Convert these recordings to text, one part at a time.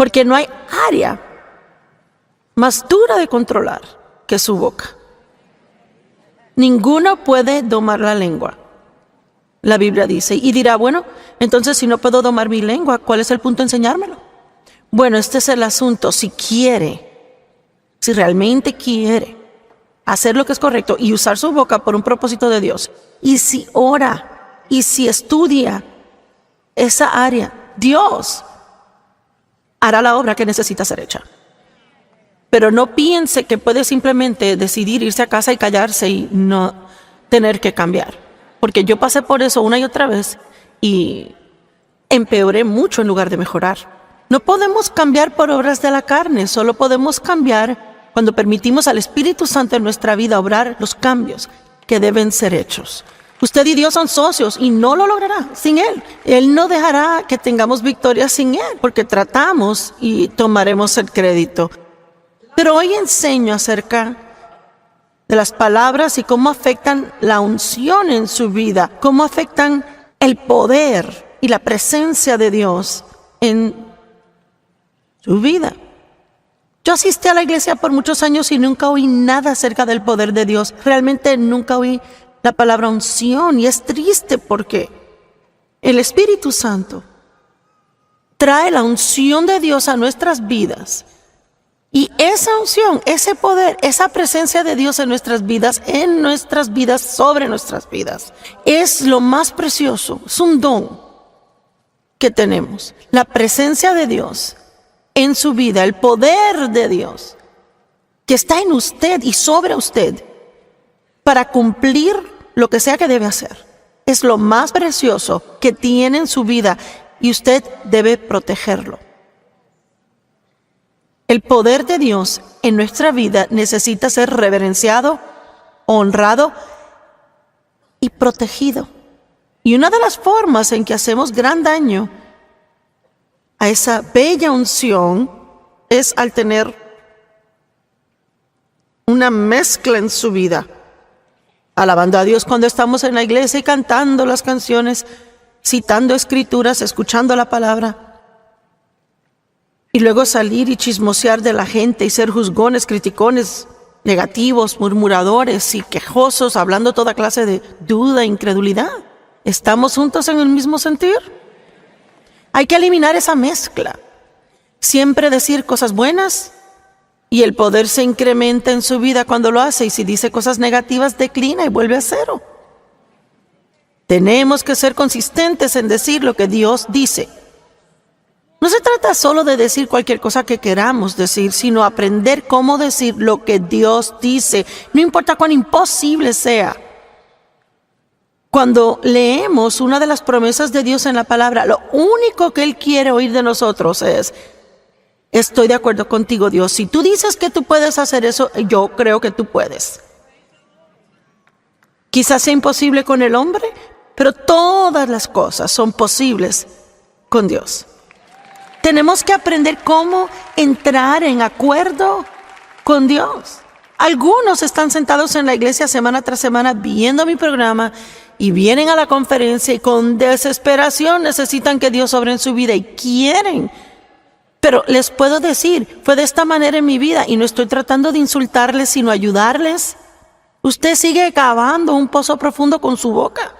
porque no hay área más dura de controlar que su boca. Ninguno puede domar la lengua, la Biblia dice. Y dirá, bueno, entonces si no puedo domar mi lengua, ¿cuál es el punto de enseñármelo? Bueno, este es el asunto. Si realmente quiere hacer lo que es correcto y usar su boca por un propósito de Dios, y si ora y si estudia esa área, Dios hará la obra que necesita ser hecha. Pero no piense que puede simplemente decidir irse a casa y callarse y no tener que cambiar. Porque yo pasé por eso una y otra vez y empeoré mucho en lugar de mejorar. No podemos cambiar por obras de la carne, solo podemos cambiar cuando permitimos al Espíritu Santo en nuestra vida obrar los cambios que deben ser hechos. Usted y Dios son socios y no lo logrará sin Él. Él no dejará que tengamos victoria sin Él, porque tratamos y tomaremos el crédito. Pero hoy enseño acerca de las palabras y cómo afectan la unción en su vida, cómo afectan el poder y la presencia de Dios en su vida. Yo asistí a la iglesia por muchos años y nunca oí nada acerca del poder de Dios. Realmente nunca oí la palabra unción, y es triste porque el Espíritu Santo trae la unción de Dios a nuestras vidas. Y esa unción, ese poder, esa presencia de Dios en nuestras vidas, sobre nuestras vidas, es lo más precioso, es un don que tenemos. La presencia de Dios en su vida, el poder de Dios que está en usted y sobre usted para cumplir lo que sea que debe hacer. Es lo más precioso que tiene en su vida y usted debe protegerlo. El poder de Dios en nuestra vida necesita ser reverenciado, honrado y protegido. Y una de las formas en que hacemos gran daño a esa bella unción es al tener una mezcla en su vida. Alabando a Dios cuando estamos en la iglesia y cantando las canciones, citando escrituras, escuchando la palabra. Y luego salir y chismosear de la gente y ser juzgones, criticones, negativos, murmuradores y quejosos, hablando toda clase de duda e incredulidad. ¿Estamos juntos en el mismo sentir? Hay que eliminar esa mezcla. Siempre decir cosas buenas y el poder se incrementa en su vida cuando lo hace. Y si dice cosas negativas, declina y vuelve a cero. Tenemos que ser consistentes en decir lo que Dios dice. No se trata solo de decir cualquier cosa que queramos decir, sino aprender cómo decir lo que Dios dice, no importa cuán imposible sea. Cuando leemos una de las promesas de Dios en la palabra, lo único que Él quiere oír de nosotros es: estoy de acuerdo contigo, Dios. Si tú dices que tú puedes hacer eso, yo creo que tú puedes. Quizás sea imposible con el hombre, pero todas las cosas son posibles con Dios. Tenemos que aprender cómo entrar en acuerdo con Dios. Algunos están sentados en la iglesia semana tras semana viendo mi programa y vienen a la conferencia y con desesperación necesitan que Dios obre en su vida y quieren. Pero les puedo decir, fue de esta manera en mi vida y no estoy tratando de insultarles, sino ayudarles. Usted sigue cavando un pozo profundo con su boca.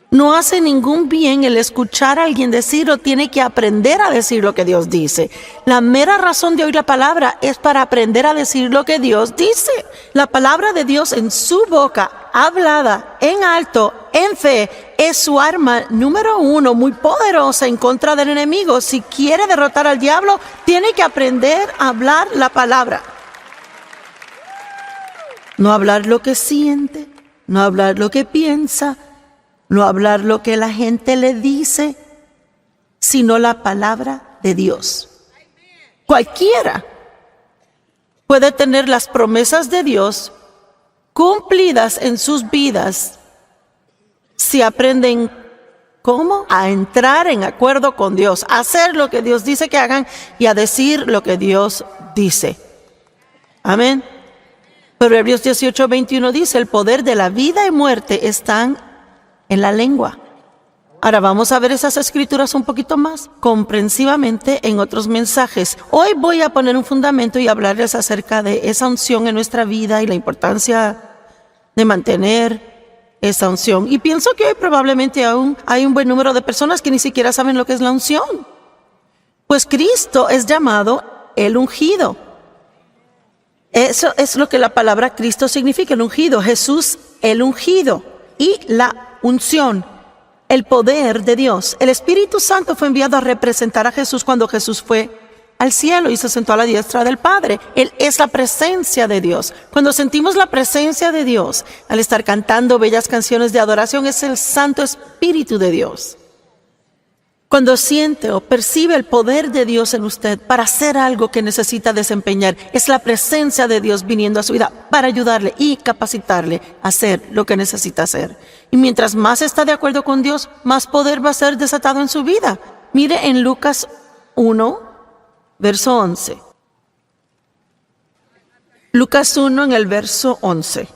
No hace ningún bien el escuchar a alguien decirlo, tiene que aprender a decir lo que Dios dice. La mera razón de oír la palabra es para aprender a decir lo que Dios dice. La palabra de Dios en su boca, hablada en alto, en fe, es su arma número 1, muy poderosa en contra del enemigo. Si quiere derrotar al diablo, tiene que aprender a hablar la palabra. No hablar lo que siente, no hablar lo que piensa, no hablar lo que la gente le dice, sino la palabra de Dios. Cualquiera puede tener las promesas de Dios cumplidas en sus vidas si aprenden cómo a entrar en acuerdo con Dios, a hacer lo que Dios dice que hagan y a decir lo que Dios dice. Amén. Proverbios 18:21 dice: el poder de la vida y muerte están en la lengua. Ahora vamos a ver esas escrituras un poquito más comprensivamente en otros mensajes. Hoy voy a poner un fundamento y hablarles acerca de esa unción en nuestra vida y la importancia de mantener esa unción. Y pienso que hoy probablemente aún hay un buen número de personas que ni siquiera saben lo que es la unción. Pues Cristo es llamado el ungido. Eso es lo que la palabra Cristo significa, el ungido. Jesús, el ungido. Y la unción, el poder de Dios. El Espíritu Santo fue enviado a representar a Jesús cuando Jesús fue al cielo y se sentó a la diestra del Padre. Él es la presencia de Dios. Cuando sentimos la presencia de Dios, al estar cantando bellas canciones de adoración, es el Santo Espíritu de Dios. Cuando siente o percibe el poder de Dios en usted para hacer algo que necesita desempeñar, es la presencia de Dios viniendo a su vida para ayudarle y capacitarle a hacer lo que necesita hacer. Y mientras más está de acuerdo con Dios, más poder va a ser desatado en su vida. Mire en Lucas 1, verso 11. Lucas 1 en el verso 11.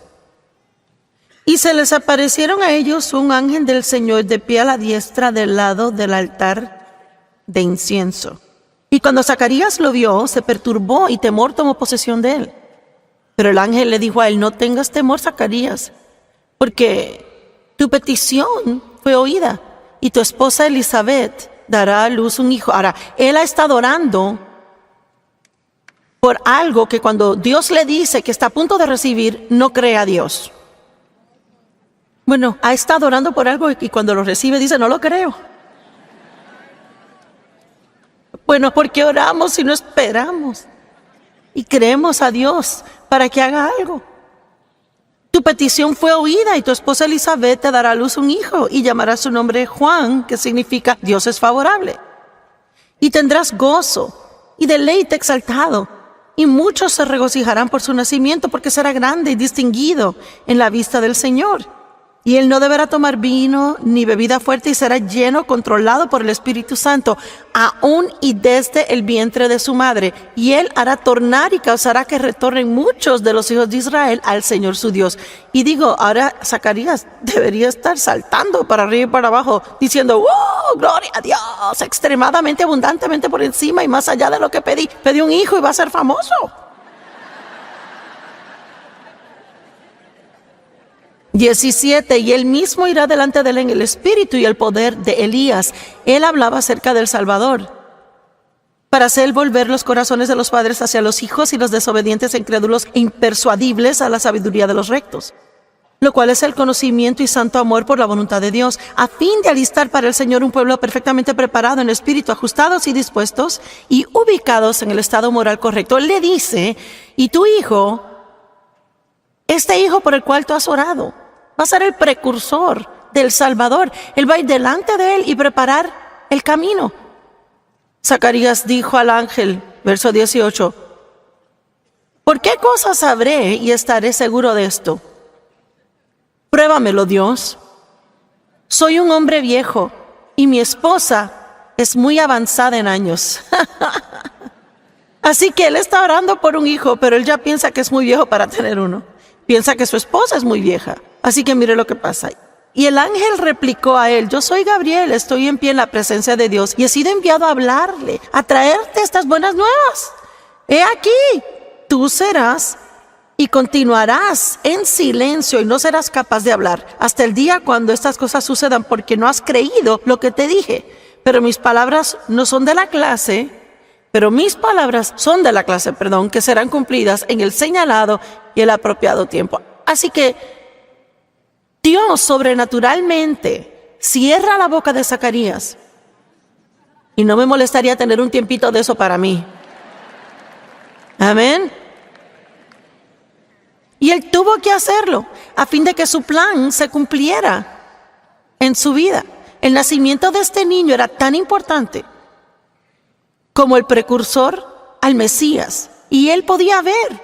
Y se les aparecieron a ellos un ángel del Señor de pie a la diestra del lado del altar de incienso. Y cuando Zacarías lo vio, se perturbó y temor tomó posesión de él. Pero el ángel le dijo a él: no tengas temor, Zacarías, porque tu petición fue oída y tu esposa Elizabeth dará a luz un hijo. Ahora, él ha estado orando por algo que cuando Dios le dice que está a punto de recibir, no cree a Dios. Bueno, ha estado orando por algo y cuando lo recibe dice: no lo creo. Bueno, ¿por qué oramos y no esperamos? Y creemos a Dios para que haga algo. Tu petición fue oída y tu esposa Elizabeth te dará a luz un hijo y llamará su nombre Juan, que significa Dios es favorable. Y tendrás gozo y deleite exaltado. Y muchos se regocijarán por su nacimiento, porque será grande y distinguido en la vista del Señor. Y él no deberá tomar vino ni bebida fuerte y será lleno, controlado por el Espíritu Santo, aún y desde el vientre de su madre. Y él hará tornar y causará que retornen muchos de los hijos de Israel al Señor su Dios. Y digo, ahora Zacarías debería estar saltando para arriba y para abajo, diciendo: ¡wow! ¡Gloria a Dios! Extremadamente, abundantemente por encima y más allá de lo que pedí. Pedí un hijo y va a ser famoso. 17. Y él mismo irá delante de él en el espíritu y el poder de Elías. Él hablaba acerca del Salvador, para hacer volver los corazones de los padres hacia los hijos y los desobedientes e incrédulos e impersuadibles a la sabiduría de los rectos, lo cual es el conocimiento y santo amor por la voluntad de Dios, a fin de alistar para el Señor un pueblo perfectamente preparado en espíritu, ajustados y dispuestos y ubicados en el estado moral correcto. Él le dice: y tu hijo, este hijo por el cual tú has orado, va a ser el precursor del Salvador. Él va a ir delante de él y preparar el camino. Zacarías dijo al ángel, verso 18: ¿por qué cosas sabré y estaré seguro de esto? Pruébamelo, Dios. Soy un hombre viejo y mi esposa es muy avanzada en años. Así que él está orando por un hijo, pero él ya piensa que es muy viejo para tener uno. Piensa que su esposa es muy vieja. Así que mire lo que pasa. Y el ángel replicó a él: yo soy Gabriel, estoy en pie en la presencia de Dios y he sido enviado a hablarle, a traerte estas buenas nuevas. He aquí, tú serás y continuarás en silencio y no serás capaz de hablar hasta el día cuando estas cosas sucedan, porque no has creído lo que te dije. Pero mis palabras son de la clase, que serán cumplidas en el señalado y el apropiado tiempo. Así que Dios sobrenaturalmente cierra la boca de Zacarías. Y no me molestaría tener un tiempito de eso para mí. Amén. Y él tuvo que hacerlo a fin de que su plan se cumpliera en su vida. El nacimiento de este niño era tan importante como el precursor al Mesías. Y él podía ver,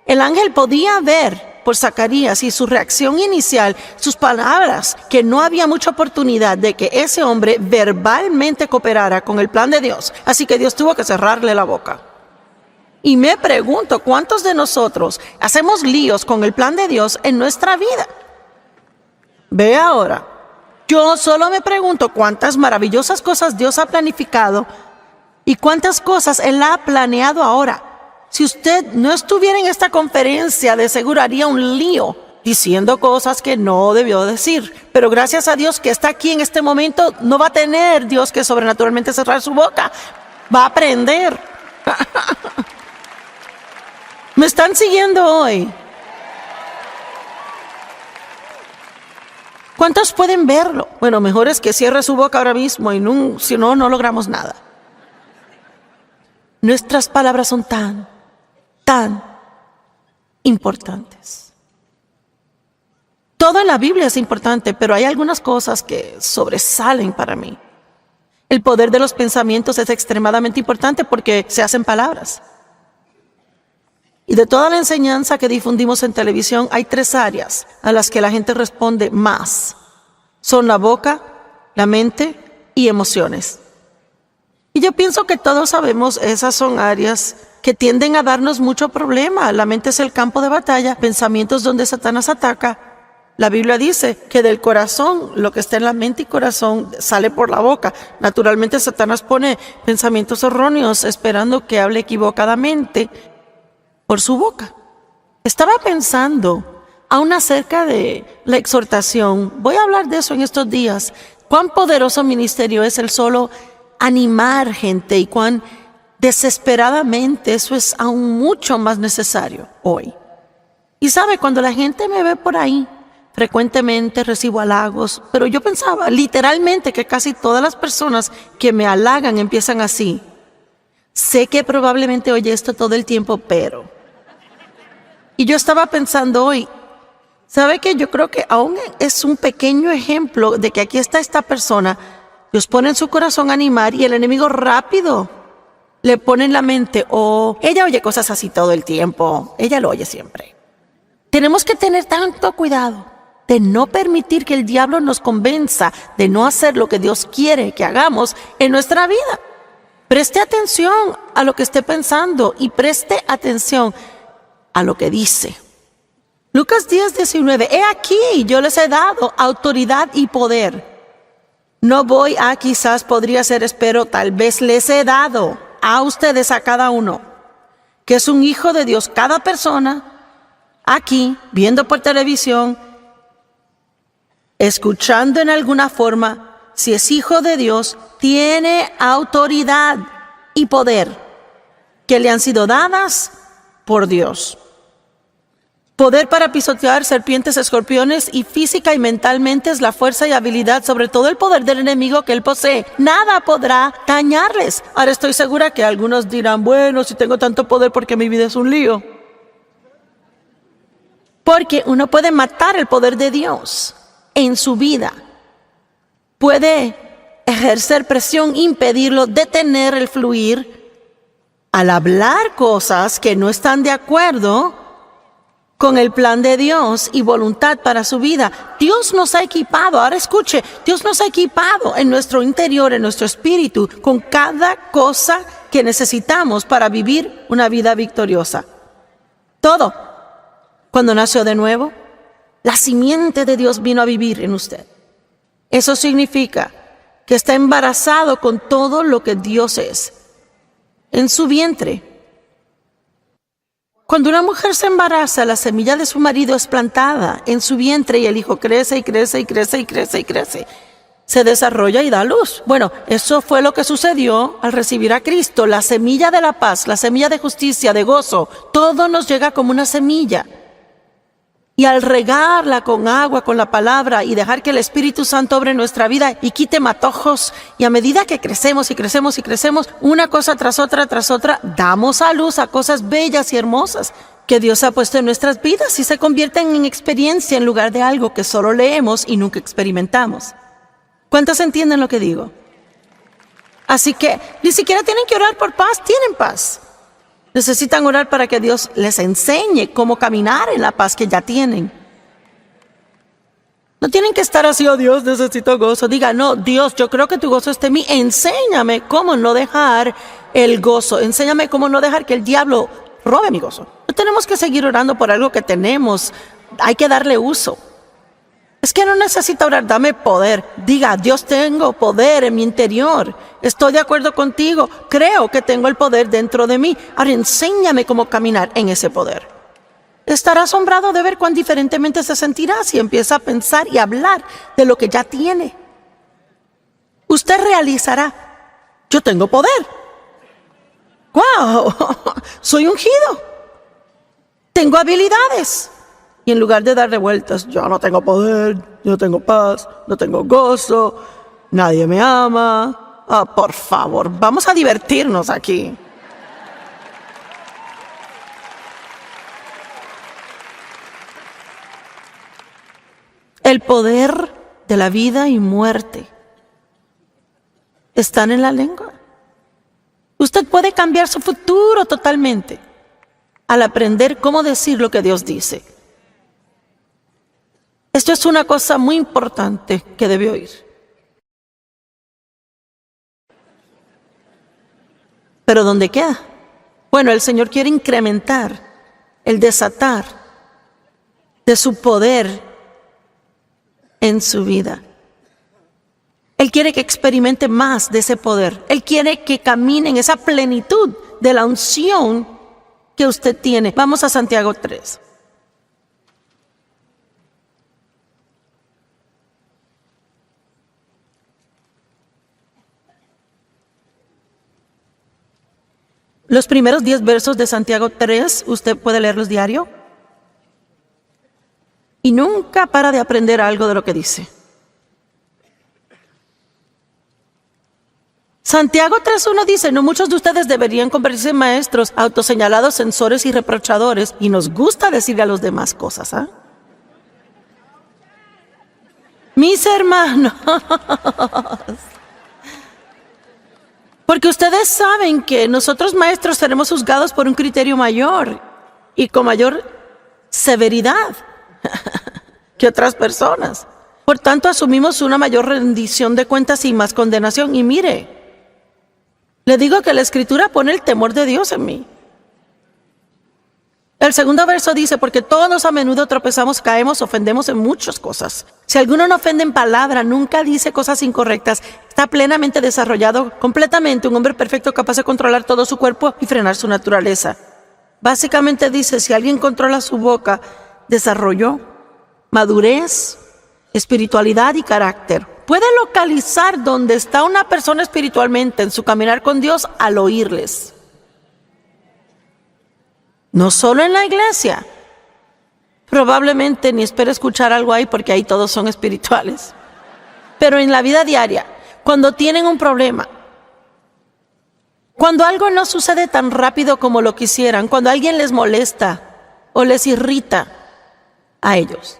el ángel podía ver por Zacarías y su reacción inicial, sus palabras, que no había mucha oportunidad de que ese hombre verbalmente cooperara con el plan de Dios. Así que Dios tuvo que cerrarle la boca. Y me pregunto, ¿cuántos de nosotros hacemos líos con el plan de Dios en nuestra vida? Ve ahora, Yo solo me pregunto cuántas maravillosas cosas Dios ha planificado y cuántas cosas Él ha planeado ahora. Si usted no estuviera en esta conferencia, de seguro haría un lío diciendo cosas que no debió decir. Pero gracias a Dios que está aquí en este momento, no va a tener Dios que sobrenaturalmente cerrar su boca. Va a aprender. ¿Me están siguiendo hoy? ¿Cuántos pueden verlo? Bueno, mejor es que cierre su boca ahora mismo y si no, no logramos nada. Nuestras palabras son tan importantes. Todo en la Biblia es importante, pero hay algunas cosas que sobresalen para mí. El poder de los pensamientos es extremadamente importante porque se hacen palabras. Y de toda la enseñanza que difundimos en televisión, hay 3 áreas a las que la gente responde más. Son la boca, la mente y emociones. Y yo pienso que todos sabemos esas son áreas que tienden a darnos mucho problema. La mente es el campo de batalla, pensamientos donde Satanás ataca. La Biblia dice que del corazón, lo que está en la mente y corazón sale por la boca. Naturalmente Satanás pone pensamientos erróneos esperando que hable equivocadamente por su boca. Estaba pensando aún acerca de la exhortación. Voy a hablar de eso en estos días. Cuán poderoso ministerio es el solo animar gente y cuán desesperadamente eso es aún mucho más necesario hoy. Y sabe, cuando la gente me ve por ahí, frecuentemente recibo halagos, pero yo pensaba literalmente que casi todas las personas que me halagan empiezan así. Sé que probablemente oye esto todo el tiempo, pero... Y yo estaba pensando hoy, ¿sabe qué? Yo creo que aún es un pequeño ejemplo de que aquí está esta persona, Dios pone en su corazón animar y el enemigo rápido le pone en la mente, ella oye cosas así todo el tiempo, ella lo oye siempre. Tenemos que tener tanto cuidado de no permitir que el diablo nos convenza de no hacer lo que Dios quiere que hagamos en nuestra vida. Preste atención a lo que esté pensando y preste atención a lo que dice. Lucas 10:19, he aquí, yo les he dado autoridad y poder. No voy a quizás, podría ser, espero, tal vez les he dado a ustedes, a cada uno, que es un hijo de Dios, cada persona, aquí, viendo por televisión, escuchando en alguna forma, si es hijo de Dios, tiene autoridad y poder que le han sido dadas por Dios. Poder para pisotear serpientes, escorpiones y física y mentalmente es la fuerza y habilidad, sobre todo el poder del enemigo que él posee. Nada podrá dañarles. Ahora estoy segura que algunos dirán, bueno, si tengo tanto poder porque mi vida es un lío. Porque uno puede matar el poder de Dios en su vida. Puede ejercer presión, impedirlo, detener el fluir al hablar cosas que no están de acuerdo con el plan de Dios y voluntad para su vida. Dios nos ha equipado, ahora escuche, Dios nos ha equipado en nuestro interior, en nuestro espíritu, con cada cosa que necesitamos para vivir una vida victoriosa. Todo. Cuando nació de nuevo, la simiente de Dios vino a vivir en usted. Eso significa que está embarazado con todo lo que Dios es. En su vientre. Cuando una mujer se embaraza, la semilla de su marido es plantada en su vientre y el hijo crece y crece y crece y crece y crece. Se desarrolla y da luz. Bueno, eso fue lo que sucedió al recibir a Cristo. La semilla de la paz, la semilla de justicia, de gozo, todo nos llega como una semilla. Y al regarla con agua, con la palabra y dejar que el Espíritu Santo obre en nuestra vida y quite matojos, y a medida que crecemos y crecemos y crecemos, una cosa tras otra, damos a luz a cosas bellas y hermosas que Dios ha puesto en nuestras vidas y se convierten en experiencia en lugar de algo que solo leemos y nunca experimentamos. ¿Cuántos entienden lo que digo? Así que ni siquiera tienen que orar por paz, tienen paz. Necesitan orar para que Dios les enseñe cómo caminar en la paz que ya tienen. No tienen que estar así, Dios, necesito gozo. Diga, no, Dios, yo creo que tu gozo esté en mí. Enséñame cómo no dejar el gozo. Enséñame cómo no dejar que el diablo robe mi gozo. No tenemos que seguir orando por algo que tenemos. Hay que darle uso. Es que no necesita orar, dame poder. Diga, Dios, tengo poder en mi interior. Estoy de acuerdo contigo. Creo que tengo el poder dentro de mí. Ahora enséñame cómo caminar en ese poder. Estará asombrado de ver cuán diferentemente se sentirá si empieza a pensar y hablar de lo que ya tiene. Usted realizará, yo tengo poder. ¡Wow! Soy ungido. Tengo habilidades. Y en lugar de darle vueltas, yo no tengo poder, yo no tengo paz, no tengo gozo, nadie me ama. Por favor, vamos a divertirnos aquí. El poder de la vida y muerte están en la lengua. Usted puede cambiar su futuro totalmente al aprender cómo decir lo que Dios dice. Esto es una cosa muy importante que debe oír. ¿Pero dónde queda? Bueno, el Señor quiere incrementar el desatar de su poder en su vida. Él quiere que experimente más de ese poder. Él quiere que camine en esa plenitud de la unción que usted tiene. Vamos a Santiago 3. Los primeros 10 versos de Santiago 3, usted puede leerlos diario. Y nunca para de aprender algo de lo que dice. Santiago 3.1 dice, no muchos de ustedes deberían convertirse en maestros, autoseñalados, censores y reprochadores, y nos gusta decirle a los demás cosas, ¿ah? Mis hermanos, porque ustedes saben que nosotros maestros seremos juzgados por un criterio mayor y con mayor severidad que otras personas. Por tanto, asumimos una mayor rendición de cuentas y más condenación. Y mire, le digo que la Escritura pone el temor de Dios en mí. El segundo verso dice, porque todos a menudo tropezamos, caemos, ofendemos en muchas cosas. Si alguno no ofende en palabra, nunca dice cosas incorrectas, está plenamente desarrollado, completamente un hombre perfecto capaz de controlar todo su cuerpo y frenar su naturaleza. Básicamente dice, si alguien controla su boca, desarrolló madurez, espiritualidad y carácter. Puede localizar dónde está una persona espiritualmente en su caminar con Dios al oírles. No solo en la iglesia. Probablemente ni espera escuchar algo ahí porque ahí todos son espirituales. Pero en la vida diaria, cuando tienen un problema, cuando algo no sucede tan rápido como lo quisieran, cuando alguien les molesta o les irrita a ellos.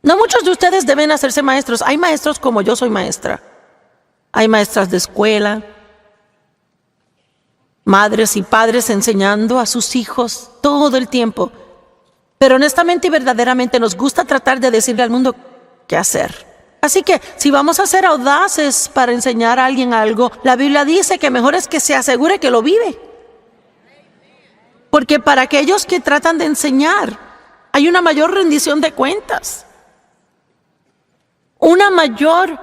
No muchos de ustedes deben hacerse maestros. Hay maestros como yo soy maestra. Hay maestras de escuela, madres y padres enseñando a sus hijos todo el tiempo. Pero honestamente y verdaderamente nos gusta tratar de decirle al mundo qué hacer. Así que si vamos a ser audaces para enseñar a alguien algo, la Biblia dice que mejor es que se asegure que lo vive. Porque para aquellos que tratan de enseñar, hay una mayor rendición de cuentas. Una mayor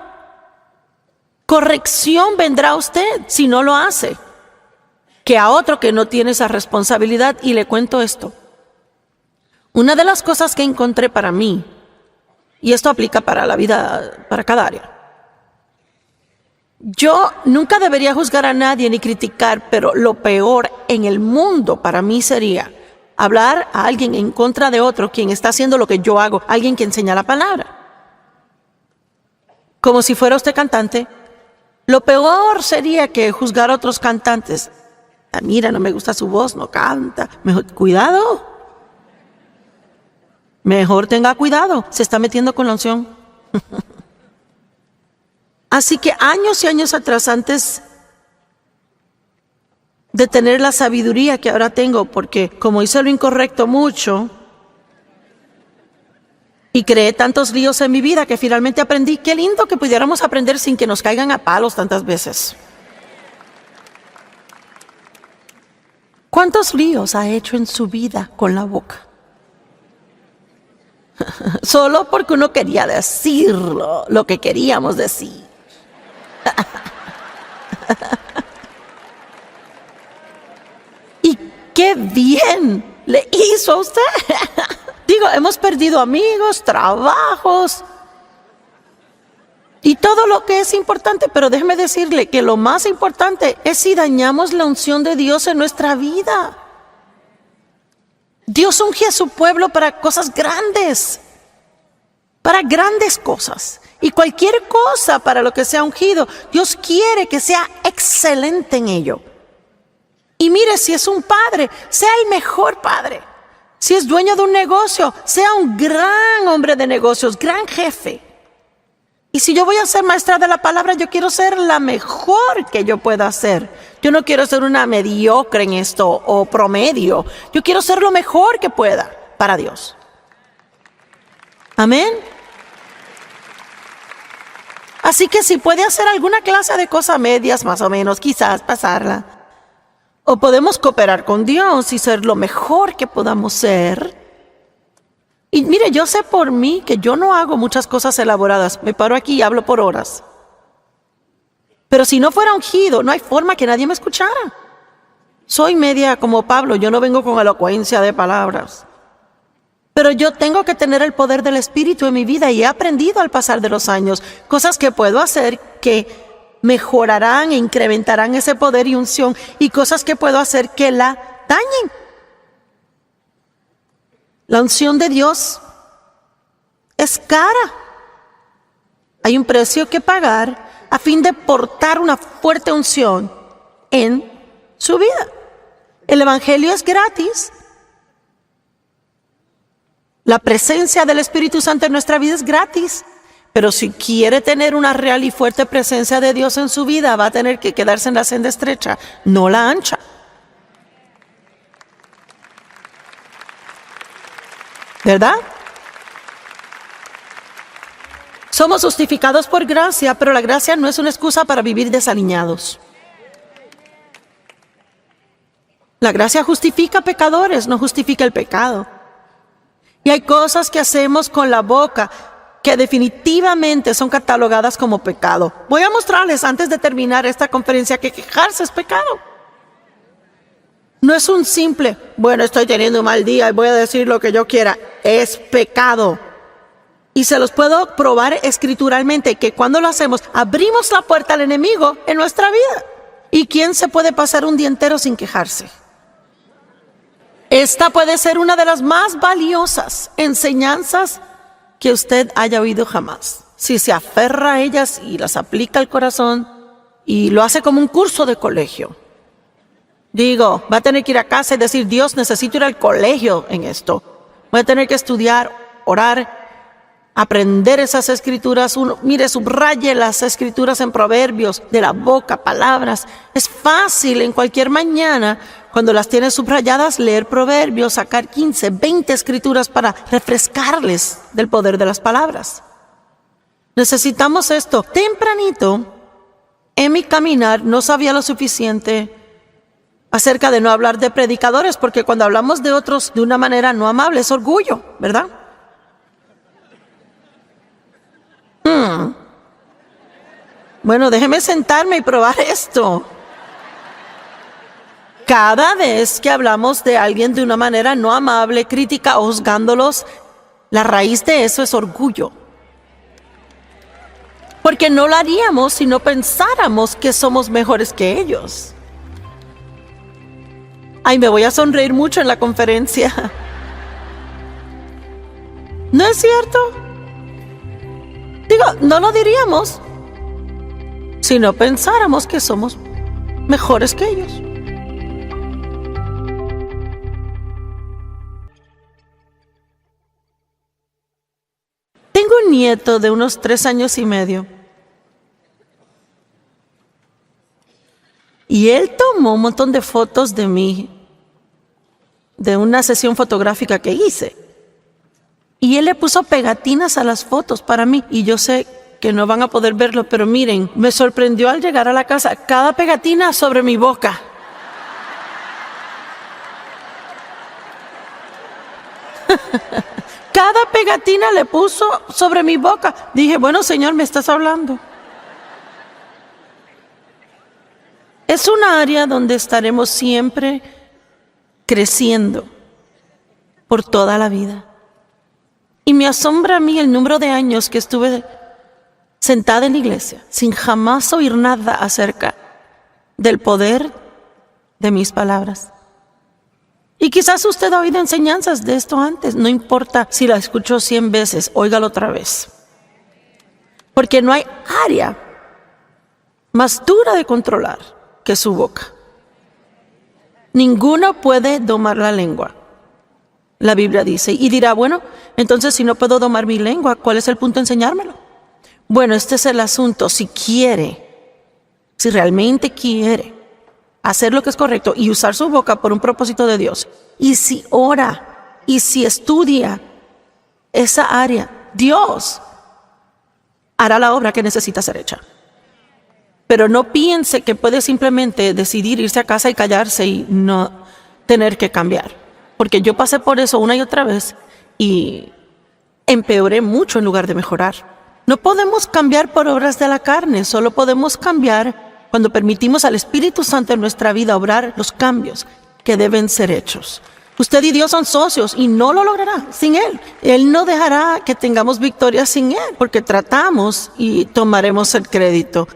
corrección vendrá a usted si no lo hace, que a otro que no tiene esa responsabilidad. Y le cuento esto. Una de las cosas que encontré para mí, y esto aplica para la vida, para cada área. Yo nunca debería juzgar a nadie ni criticar, pero lo peor en el mundo para mí sería hablar a alguien en contra de otro, quien está haciendo lo que yo hago, alguien que enseña la palabra. Como si fuera usted cantante. Lo peor sería que juzgar a otros cantantes. Mira, no me gusta su voz, no canta. Mejor, cuidado. Mejor tenga cuidado, se está metiendo con la unción. Así que años y años atrás, antes de tener la sabiduría que ahora tengo, porque como hice lo incorrecto mucho y creé tantos líos en mi vida que finalmente aprendí, qué lindo que pudiéramos aprender sin que nos caigan a palos tantas veces. ¿Cuántos líos ha hecho en su vida con la boca? Solo porque uno quería decirlo, lo que queríamos decir. Y qué bien le hizo a usted. Digo, hemos perdido amigos, trabajos y todo lo que es importante, pero déjeme decirle que lo más importante es si dañamos la unción de Dios en nuestra vida. Dios unge a su pueblo para cosas grandes, para grandes cosas. Y cualquier cosa para lo que sea ungido, Dios quiere que sea excelente en ello. Y mire, si es un padre, sea el mejor padre. Si es dueño de un negocio, sea un gran hombre de negocios, gran jefe. Y si yo voy a ser maestra de la palabra, yo quiero ser la mejor que yo pueda ser. Yo no quiero ser una mediocre en esto o promedio. Yo quiero ser lo mejor que pueda para Dios. Amén. Así que si puede hacer alguna clase de cosas medias, más o menos, quizás pasarla. O podemos cooperar con Dios y ser lo mejor que podamos ser. Y mire, yo sé por mí que yo no hago muchas cosas elaboradas. Me paro aquí y hablo por horas. Pero si no fuera ungido, no hay forma que nadie me escuchara. Soy media como Pablo, yo no vengo con elocuencia de palabras. Pero yo tengo que tener el poder del Espíritu en mi vida y he aprendido al pasar de los años cosas que puedo hacer que mejorarán e incrementarán ese poder y unción, y cosas que puedo hacer que la dañen. La unción de Dios es cara. Hay un precio que pagar a fin de portar una fuerte unción en su vida. El Evangelio es gratis. La presencia del Espíritu Santo en nuestra vida es gratis. Pero si quiere tener una real y fuerte presencia de Dios en su vida, va a tener que quedarse en la senda estrecha, no la ancha. ¿Verdad? Somos justificados por gracia, pero la gracia no es una excusa para vivir desaliñados. La gracia justifica pecadores, no justifica el pecado. Y hay cosas que hacemos con la boca que definitivamente son catalogadas como pecado. Voy a mostrarles antes de terminar esta conferencia que quejarse es pecado. No es un simple, bueno, estoy teniendo un mal día y voy a decir lo que yo quiera. Es pecado. Y se los puedo probar escrituralmente que cuando lo hacemos, abrimos la puerta al enemigo en nuestra vida. ¿Y quién se puede pasar un día entero sin quejarse? Esta puede ser una de las más valiosas enseñanzas que usted haya oído jamás. Si se aferra a ellas y las aplica al corazón y lo hace como un curso de colegio. Digo, va a tener que ir a casa y decir, Dios, necesito ir al colegio en esto. Voy a tener que estudiar, orar, aprender esas escrituras. Mire, subraye las escrituras en Proverbios, de la boca, palabras. Es fácil en cualquier mañana, cuando las tiene subrayadas, leer Proverbios, sacar 15, 20 escrituras para refrescarles del poder de las palabras. Necesitamos esto. Tempranito, en mi caminar, no sabía lo suficiente acerca de no hablar de predicadores, porque cuando hablamos de otros de una manera no amable, es orgullo, ¿verdad? Bueno, déjeme sentarme y probar esto. Cada vez que hablamos de alguien de una manera no amable, crítica o juzgándolos, la raíz de eso es orgullo. Porque no lo haríamos si no pensáramos que somos mejores que ellos. Ay, me voy a sonreír mucho en la conferencia. ¿No es cierto? Digo, no lo diríamos si no pensáramos que somos mejores que ellos. Tengo un nieto de unos 3 años y medio. Y él tomó un montón de fotos de mí, de una sesión fotográfica que hice. Y él le puso pegatinas a las fotos para mí. Y yo sé que no van a poder verlo, pero miren, me sorprendió al llegar a la casa, cada pegatina sobre mi boca. Cada cada pegatina le puso sobre mi boca. Dije, bueno, Señor, me estás hablando. Es un área donde estaremos siempre creciendo por toda la vida. Y me asombra a mí el número de años que estuve sentada en la iglesia sin jamás oír nada acerca del poder de mis palabras. Y quizás usted ha oído enseñanzas de esto antes, no importa si la escuchó 100 veces, óigalo otra vez. Porque no hay área más dura de controlar que su boca. Ninguno puede domar la lengua, la Biblia dice. Y dirá, bueno, entonces si no puedo domar mi lengua, ¿cuál es el punto de enseñármelo? Bueno, este es el asunto. Si realmente quiere hacer lo que es correcto y usar su boca por un propósito de Dios, y si ora y si estudia esa área, Dios hará la obra que necesita ser hecha. Pero no piense que puede simplemente decidir irse a casa y callarse y no tener que cambiar. Porque yo pasé por eso una y otra vez y empeoré mucho en lugar de mejorar. No podemos cambiar por obras de la carne, solo podemos cambiar cuando permitimos al Espíritu Santo en nuestra vida obrar los cambios que deben ser hechos. Usted y Dios son socios y no lo logrará sin Él. Él no dejará que tengamos victoria sin Él, porque tratamos y tomaremos el crédito.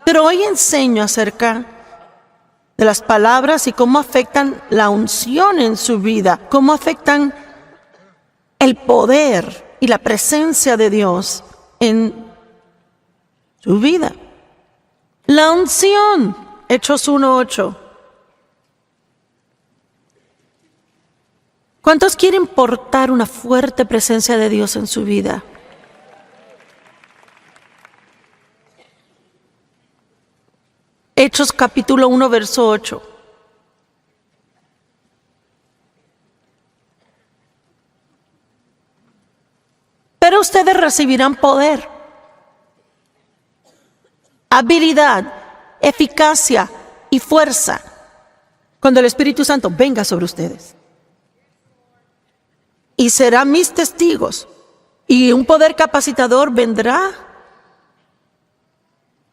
Pero hoy enseño acerca de las palabras y cómo afectan la unción en su vida, cómo afectan el poder y la presencia de Dios en su vida. La unción, Hechos 1:8. ¿Cuántos quieren portar una fuerte presencia de Dios en su vida? Hechos capítulo 1, verso 8. Pero ustedes recibirán poder, habilidad, eficacia y fuerza cuando el Espíritu Santo venga sobre ustedes. Y serán mis testigos. Y un poder capacitador vendrá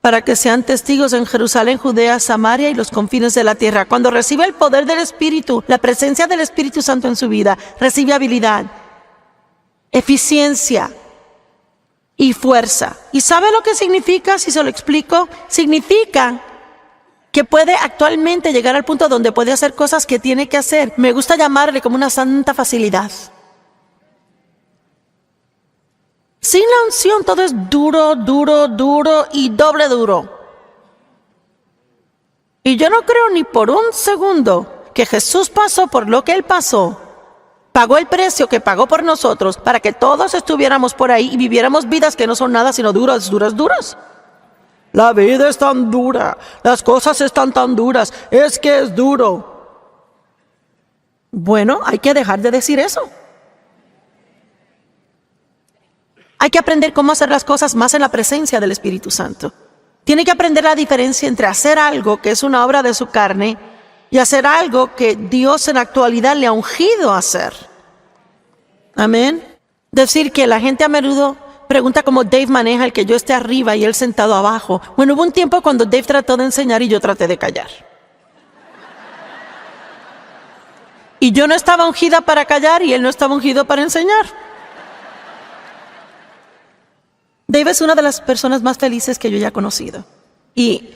para que sean testigos en Jerusalén, Judea, Samaria y los confines de la tierra. Cuando recibe el poder del Espíritu, la presencia del Espíritu Santo en su vida, recibe habilidad, eficiencia y fuerza. ¿Y sabe lo que significa? Si se lo explico, significa que puede actualmente llegar al punto donde puede hacer cosas que tiene que hacer. Me gusta llamarle como una santa facilidad. Sin la unción todo es duro, duro, duro y doble duro. Y yo no creo ni por un segundo que Jesús pasó por lo que Él pasó, pagó el precio que pagó por nosotros para que todos estuviéramos por ahí y viviéramos vidas que no son nada sino duras, duras, duras. La vida es tan dura, las cosas están tan duras, es que es duro. Bueno, hay que dejar de decir eso. Hay que aprender cómo hacer las cosas más en la presencia del Espíritu Santo. Tiene que aprender la diferencia entre hacer algo que es una obra de su carne y hacer algo que Dios en la actualidad le ha ungido a hacer. Amén. Decir que la gente a menudo pregunta cómo Dave maneja el que yo esté arriba y él sentado abajo. Bueno, hubo un tiempo cuando Dave trató de enseñar y yo traté de callar. Y yo no estaba ungida para callar y él no estaba ungido para enseñar. Dave es una de las personas más felices que yo haya conocido. Y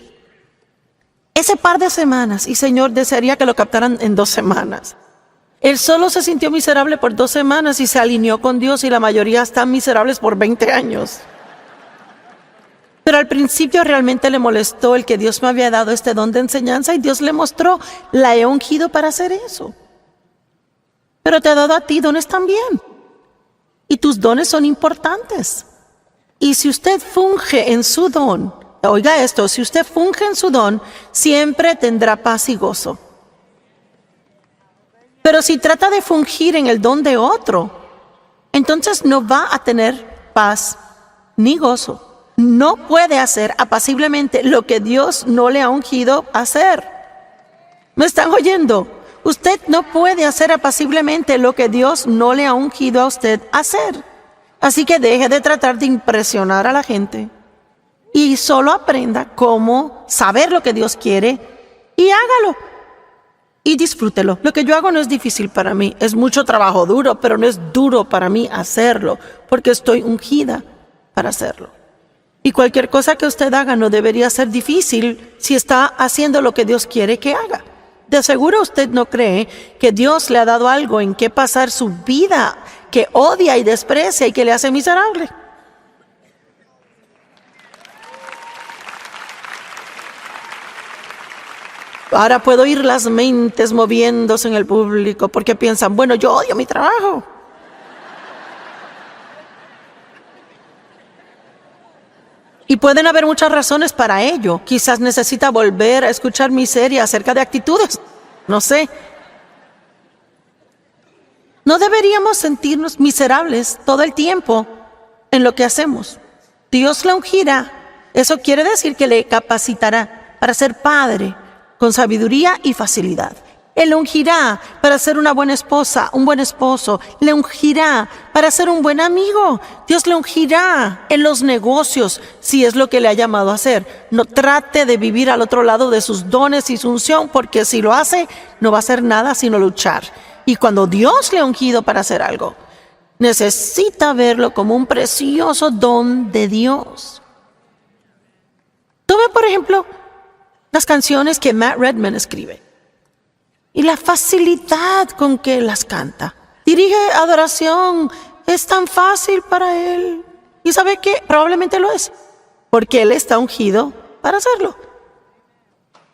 ese par de semanas, y Señor, desearía que lo captaran en 2 semanas. Él solo se sintió miserable por 2 semanas y se alineó con Dios, y la mayoría están miserables por 20 años. Pero al principio realmente le molestó el que Dios me había dado este don de enseñanza y Dios le mostró, la he ungido para hacer eso. Pero te ha dado a ti dones también. Y tus dones son importantes. Y si usted funge en su don, oiga esto, si usted funge en su don, siempre tendrá paz y gozo. Pero si trata de fungir en el don de otro, entonces no va a tener paz ni gozo. No puede hacer apaciblemente lo que Dios no le ha ungido a hacer. ¿Me están oyendo? Usted no puede hacer apaciblemente lo que Dios no le ha ungido a usted a hacer. Así que deje de tratar de impresionar a la gente y solo aprenda cómo saber lo que Dios quiere y hágalo. Y disfrútelo. Lo que yo hago no es difícil para mí. Es mucho trabajo duro, pero no es duro para mí hacerlo, porque estoy ungida para hacerlo. Y cualquier cosa que usted haga no debería ser difícil si está haciendo lo que Dios quiere que haga. De seguro usted no cree que Dios le ha dado algo en qué pasar su vida que odia y desprecia y que le hace miserable. Ahora puedo oír las mentes moviéndose en el público porque piensan, bueno, yo odio mi trabajo. Y pueden haber muchas razones para ello. Quizás necesita volver a escuchar mi serie acerca de actitudes. No sé. No deberíamos sentirnos miserables todo el tiempo en lo que hacemos. Dios la ungirá. Eso quiere decir que le capacitará para ser padre con sabiduría y facilidad. Él le ungirá para ser una buena esposa, un buen esposo. Le ungirá para ser un buen amigo. Dios le ungirá en los negocios, si es lo que le ha llamado a hacer. No trate de vivir al otro lado de sus dones y su unción, porque si lo hace, no va a hacer nada sino luchar. Y cuando Dios le ha ungido para hacer algo, necesita verlo como un precioso don de Dios. Tome, por ejemplo, las canciones que Matt Redman escribe y la facilidad con que las canta. Dirige adoración, es tan fácil para él. ¿Y sabe qué? Probablemente lo es, porque él está ungido para hacerlo.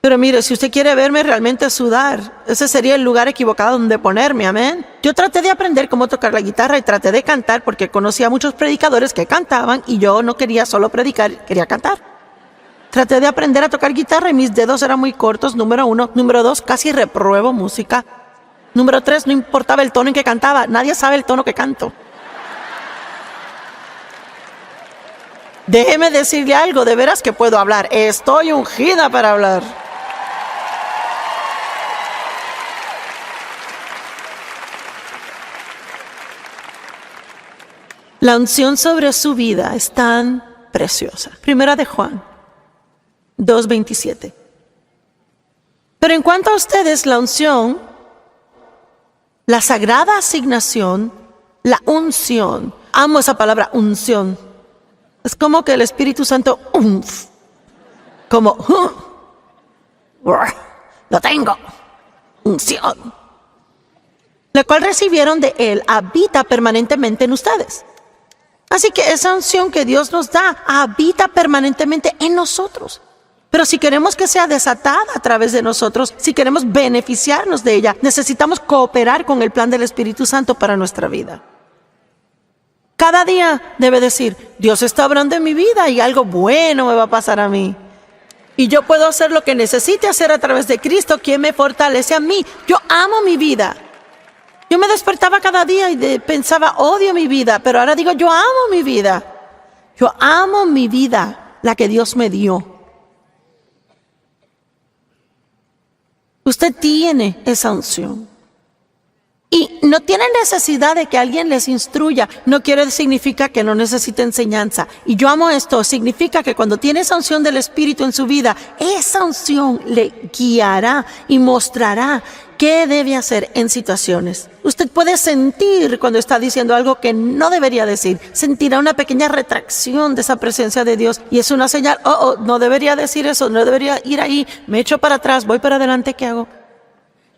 Pero mire, si usted quiere verme realmente sudar, ese sería el lugar equivocado donde ponerme, amén. Yo traté de aprender cómo tocar la guitarra y traté de cantar porque conocía a muchos predicadores que cantaban y yo no quería solo predicar, quería cantar. Traté de aprender a tocar guitarra y mis dedos eran muy cortos, número 1. Número 2, casi repruebo música. Número 3, no importaba el tono en que cantaba. Nadie sabe el tono que canto. Déjeme decirle algo, de veras que puedo hablar. Estoy ungida para hablar. La unción sobre su vida es tan preciosa. Primera de Juan 2:27. Pero en cuanto a ustedes, la unción, la sagrada asignación, la unción. Amo esa palabra, unción. Es como que el Espíritu Santo, como, lo tengo, unción. La cual recibieron de Él, habita permanentemente en ustedes. Así que esa unción que Dios nos da, habita permanentemente en nosotros. Pero si queremos que sea desatada a través de nosotros, si queremos beneficiarnos de ella, necesitamos cooperar con el plan del Espíritu Santo para nuestra vida. Cada día debe decir, Dios está obrando en mi vida y algo bueno me va a pasar a mí. Y yo puedo hacer lo que necesite hacer a través de Cristo, quien me fortalece a mí. Yo amo mi vida. Yo me despertaba cada día y pensaba, odio mi vida, pero ahora digo, yo amo mi vida. Yo amo mi vida, la que Dios me dio. Usted tiene esa unción. Y no tiene necesidad de que alguien les instruya. No significa que no necesite enseñanza. Y yo amo esto. Significa que cuando tiene esa unción del Espíritu en su vida, esa unción le guiará y mostrará qué debe hacer en situaciones. Usted puede sentir cuando está diciendo algo que no debería decir. Sentirá una pequeña retracción de esa presencia de Dios. Y es una señal, no debería decir eso, no debería ir ahí. Me echo para atrás, voy para adelante, ¿qué hago?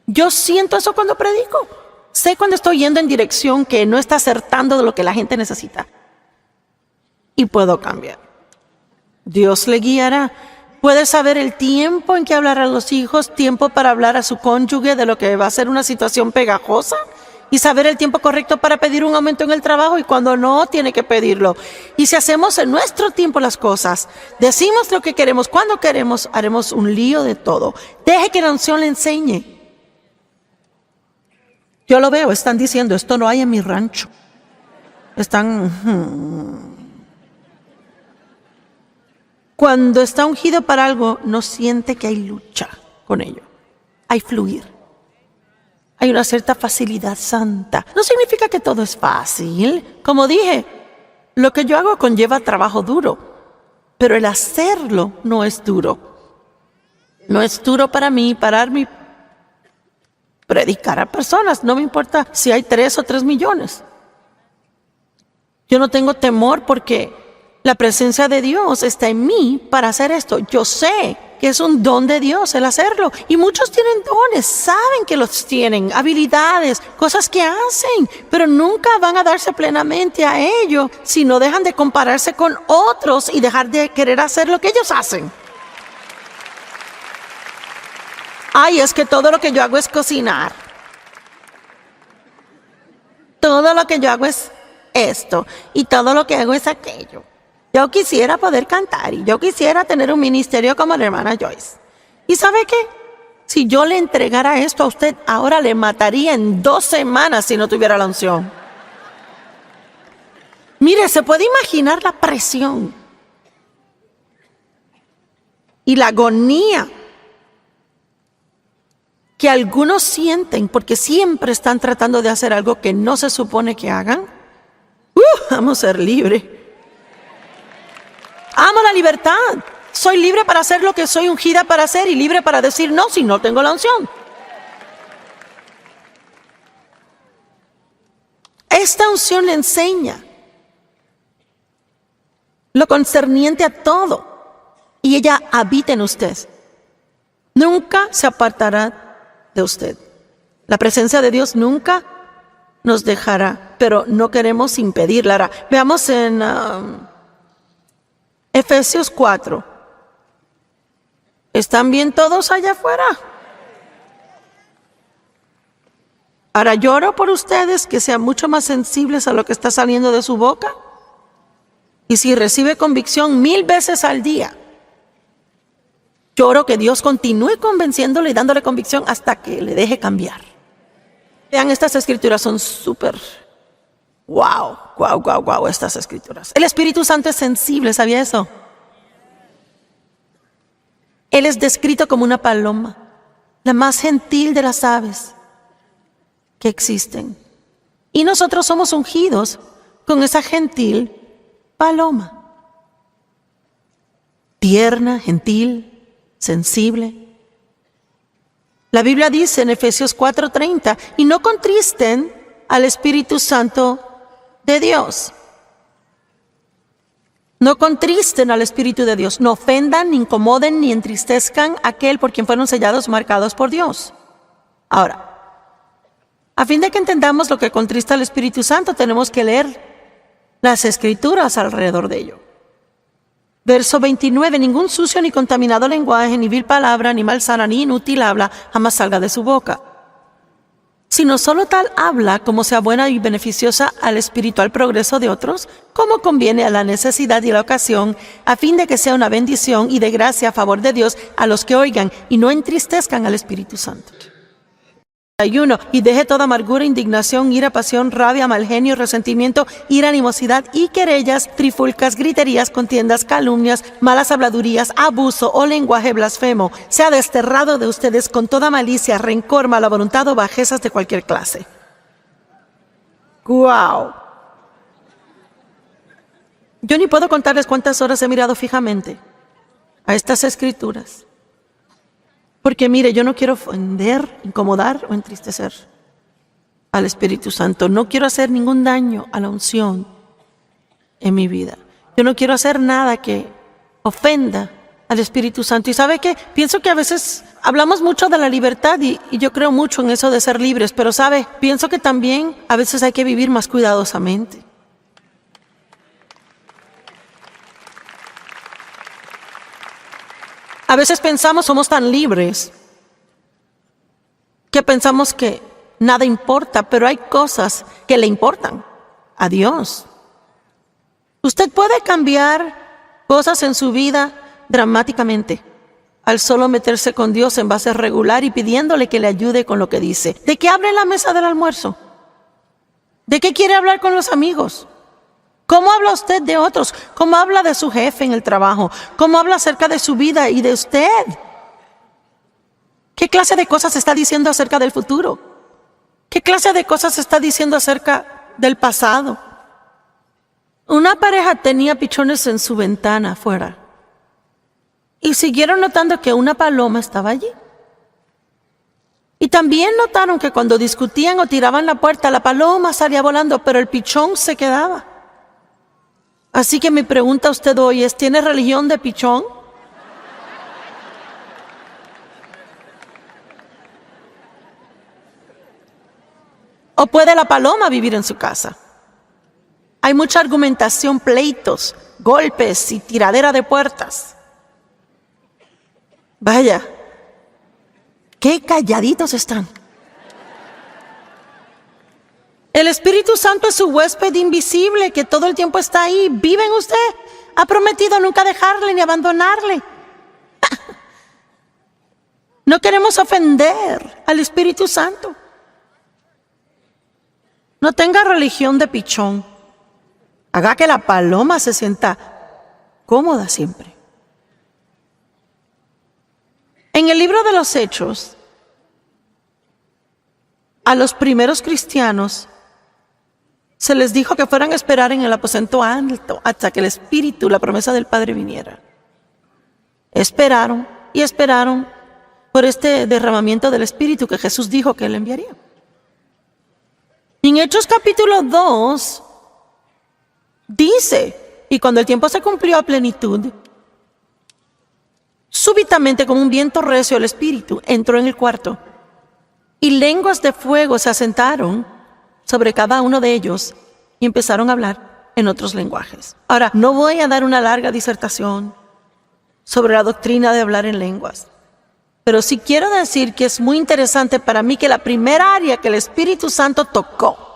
Yo siento eso cuando predico. Sé cuando estoy yendo en dirección que no está acertando de lo que la gente necesita. Y puedo cambiar. Dios le guiará. Puede saber el tiempo en que hablar a los hijos, tiempo para hablar a su cónyuge de lo que va a ser una situación pegajosa. Y saber el tiempo correcto para pedir un aumento en el trabajo y cuando no, tiene que pedirlo. Y si hacemos en nuestro tiempo las cosas, decimos lo que queremos, cuando queremos, haremos un lío de todo. Deje que la unción le enseñe. Yo lo veo, están diciendo, esto no hay en mi rancho. Cuando está ungido para algo, no siente que hay lucha con ello. Hay fluir. Hay una cierta facilidad santa. No significa que todo es fácil. Como dije, lo que yo hago conlleva trabajo duro, pero el hacerlo no es duro. No es duro para mí pararme y predicar a personas. No me importa si hay 3 o 3 millones. Yo no tengo temor porque la presencia de Dios está en mí para hacer esto. Yo sé que es un don de Dios el hacerlo. Y muchos tienen dones, saben que los tienen, habilidades, cosas que hacen, pero nunca van a darse plenamente a ello si no dejan de compararse con otros y dejar de querer hacer lo que ellos hacen. Ay, es que todo lo que yo hago es cocinar. Todo lo que yo hago es esto y todo lo que hago es aquello. Yo quisiera poder cantar y yo quisiera tener un ministerio como la hermana Joyce. ¿Y sabe qué? Si yo le entregara esto a usted, ahora le mataría en 2 semanas si no tuviera la unción. Mire, se puede imaginar la presión y la agonía que algunos sienten porque siempre están tratando de hacer algo que no se supone que hagan. Vamos a ser libres. Amo la libertad. Soy libre para hacer lo que soy ungida para hacer y libre para decir no si no tengo la unción. Esta unción le enseña lo concerniente a todo y ella habita en usted. Nunca se apartará de usted. La presencia de Dios nunca nos dejará, pero no queremos impedirla. Ahora, veamos en Efesios 4. ¿Están bien todos allá afuera? Ahora lloro por ustedes que sean mucho más sensibles a lo que está saliendo de su boca. Y si recibe convicción 1000 veces al día, lloro que Dios continúe convenciéndole y dándole convicción hasta que le deje cambiar. Vean, estas escrituras son súper wow, estas escrituras. El Espíritu Santo es sensible, ¿sabía eso? Él es descrito como una paloma, la más gentil de las aves que existen. Y nosotros somos ungidos con esa gentil paloma. Tierna, gentil, sensible. La Biblia dice en Efesios 4:30, y no contristen al Espíritu Santo de Dios. No contristen al Espíritu de Dios. No ofendan, ni incomoden, ni entristezcan a aquel por quien fueron sellados, marcados por Dios. Ahora, a fin de que entendamos lo que contrista al Espíritu Santo, tenemos que leer las Escrituras alrededor de ello. Verso 29, ningún sucio ni contaminado lenguaje, ni vil palabra, ni malsana, ni inútil habla, jamás salga de su boca. Sino solo tal habla como sea buena y beneficiosa al espiritual progreso de otros, como conviene a la necesidad y la ocasión, a fin de que sea una bendición y de gracia a favor de Dios a los que oigan, y no entristezcan al Espíritu Santo. Y deje toda amargura, indignación, ira, pasión, rabia, mal genio, resentimiento, ira, animosidad y querellas, trifulcas, griterías, contiendas, calumnias, malas habladurías, abuso o lenguaje blasfemo. Sea desterrado de ustedes con toda malicia, rencor, mala voluntad o bajezas de cualquier clase. ¡Guau! Yo ni puedo contarles cuántas horas he mirado fijamente a estas escrituras. Porque mire, yo no quiero ofender, incomodar o entristecer al Espíritu Santo. No quiero hacer ningún daño a la unción en mi vida. Yo no quiero hacer nada que ofenda al Espíritu Santo. ¿Y sabe qué? Pienso que a veces hablamos mucho de la libertad y yo creo mucho en eso de ser libres. Pero sabe, pienso que también a veces hay que vivir más cuidadosamente. A veces pensamos somos tan libres que pensamos que nada importa, pero hay cosas que le importan a Dios. Usted puede cambiar cosas en su vida dramáticamente al solo meterse con Dios en base regular y pidiéndole que le ayude con lo que dice. ¿De qué habla en la mesa del almuerzo? ¿De qué quiere hablar con los amigos? ¿Cómo habla usted de otros? ¿Cómo habla de su jefe en el trabajo? ¿Cómo habla acerca de su vida y de usted? ¿Qué clase de cosas está diciendo acerca del futuro? ¿Qué clase de cosas está diciendo acerca del pasado? Una pareja tenía pichones en su ventana afuera y siguieron notando que una paloma estaba allí. Y también notaron que cuando discutían o tiraban la puerta, la paloma salía volando, pero el pichón se quedaba. Así que mi pregunta a usted hoy es, ¿tiene religión de pichón? ¿O puede la paloma vivir en su casa? Hay mucha argumentación, pleitos, golpes y tiradera de puertas. Vaya, qué calladitos están. El Espíritu Santo es su huésped invisible que todo el tiempo está ahí. ¿Vive en usted? Ha prometido nunca dejarle ni abandonarle. No queremos ofender al Espíritu Santo. No tenga religión de pichón. Haga que la paloma se sienta cómoda siempre. En el libro de los Hechos, a los primeros cristianos se les dijo que fueran a esperar en el aposento alto hasta que el Espíritu, la promesa del Padre, viniera. Esperaron y esperaron por este derramamiento del Espíritu que Jesús dijo que Él enviaría. Y en Hechos capítulo 2 dice, y cuando el tiempo se cumplió a plenitud, súbitamente como un viento recio el Espíritu entró en el cuarto y lenguas de fuego se asentaron sobre cada uno de ellos y empezaron a hablar en otros lenguajes. Ahora, no voy a dar una larga disertación sobre la doctrina de hablar en lenguas, pero sí quiero decir que es muy interesante para mí que la primera área que el Espíritu Santo tocó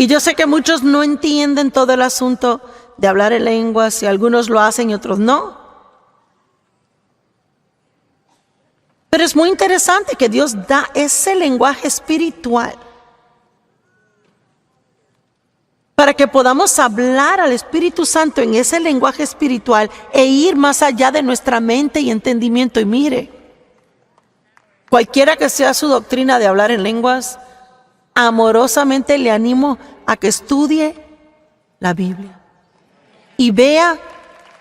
y yo sé que muchos no entienden todo el asunto de hablar en lenguas y algunos lo hacen y otros no. Pero es muy interesante que Dios da ese lenguaje espiritual para que podamos hablar al Espíritu Santo en ese lenguaje espiritual e ir más allá de nuestra mente y entendimiento. Y mire, cualquiera que sea su doctrina de hablar en lenguas, amorosamente le animo a que estudie la Biblia y vea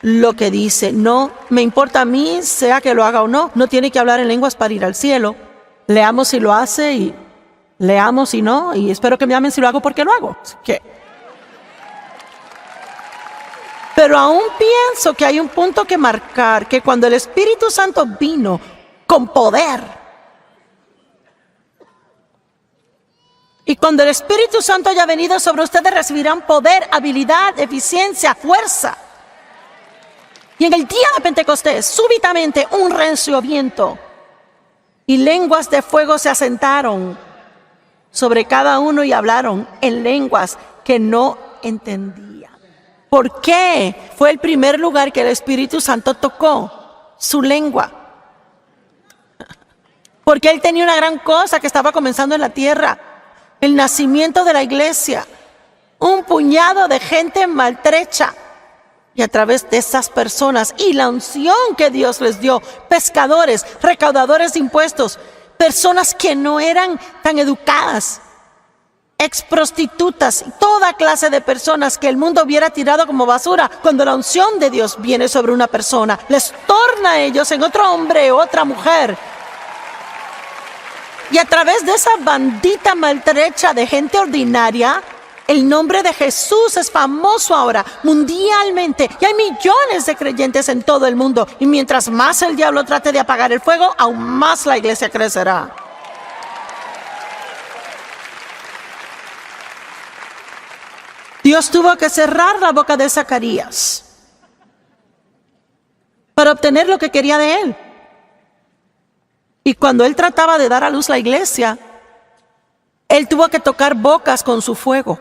lo que dice. No me importa a mí, sea que lo haga o no, no tiene que hablar en lenguas para ir al cielo. Leamos si lo hace y leamos si no, y espero que me amen si lo hago porque lo hago. Pero aún pienso que hay un punto que marcar, que cuando el Espíritu Santo vino con poder, y cuando el Espíritu Santo haya venido sobre ustedes, recibirán poder, habilidad, eficiencia, fuerza. Y en el día de Pentecostés, súbitamente un recio viento y lenguas de fuego se asentaron sobre cada uno y hablaron en lenguas que no entendían. ¿Por qué? Fue el primer lugar que el Espíritu Santo tocó, su lengua. Porque Él tenía una gran cosa que estaba comenzando en la tierra. El nacimiento de la iglesia, un puñado de gente maltrecha. Y a través de esas personas y la unción que Dios les dio, pescadores, recaudadores de impuestos, personas que no eran tan educadas, exprostitutas, toda clase de personas que el mundo hubiera tirado como basura, cuando la unción de Dios viene sobre una persona, les torna a ellos en otro hombre o otra mujer. Y a través de esa bandita maltrecha de gente ordinaria, el nombre de Jesús es famoso ahora, mundialmente. Y hay millones de creyentes en todo el mundo. Y mientras más el diablo trate de apagar el fuego, aún más la iglesia crecerá. Dios tuvo que cerrar la boca de Zacarías para obtener lo que quería de él. Y cuando él trataba de dar a luz la iglesia, él tuvo que tocar bocas con su fuego.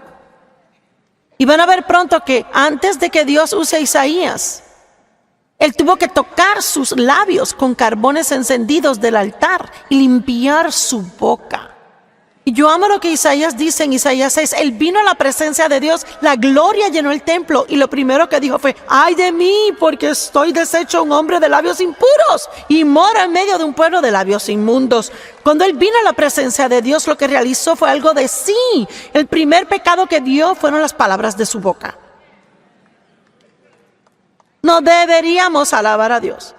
Y van a ver pronto que antes de que Dios use a Isaías, él tuvo que tocar sus labios con carbones encendidos del altar y limpiar su boca. Y yo amo lo que Isaías dice en Isaías 6. Él vino a la presencia de Dios, la gloria llenó el templo y lo primero que dijo fue: ¡ay de mí, porque estoy deshecho un hombre de labios impuros y moro en medio de un pueblo de labios inmundos! Cuando él vino a la presencia de Dios, lo que realizó fue algo de sí. El primer pecado que vio fueron las palabras de su boca. No deberíamos alabar a Dios.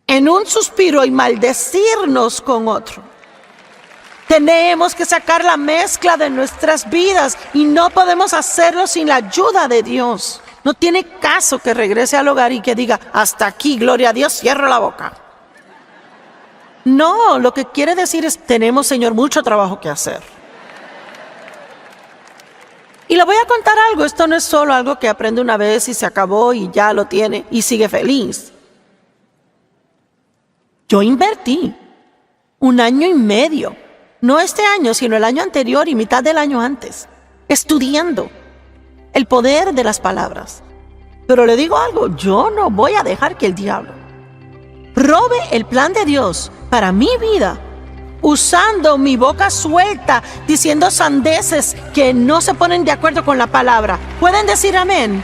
En un suspiro y maldecirnos con otro. Tenemos que sacar la mezcla de nuestras vidas y no podemos hacerlo sin la ayuda de Dios. No tiene caso que regrese al hogar y que diga: hasta aquí, gloria a Dios, cierro la boca. No, lo que quiere decir es: tenemos, Señor, mucho trabajo que hacer. Y le voy a contar algo, esto no es solo algo que aprende una vez y se acabó y ya lo tiene y sigue feliz. Yo invertí 1 año y medio, no este año, sino el año anterior y mitad del año antes, estudiando el poder de las palabras. Pero le digo algo, yo no voy a dejar que el diablo robe el plan de Dios para mi vida, usando mi boca suelta, diciendo sandeces que no se ponen de acuerdo con la palabra. ¿Pueden decir amén?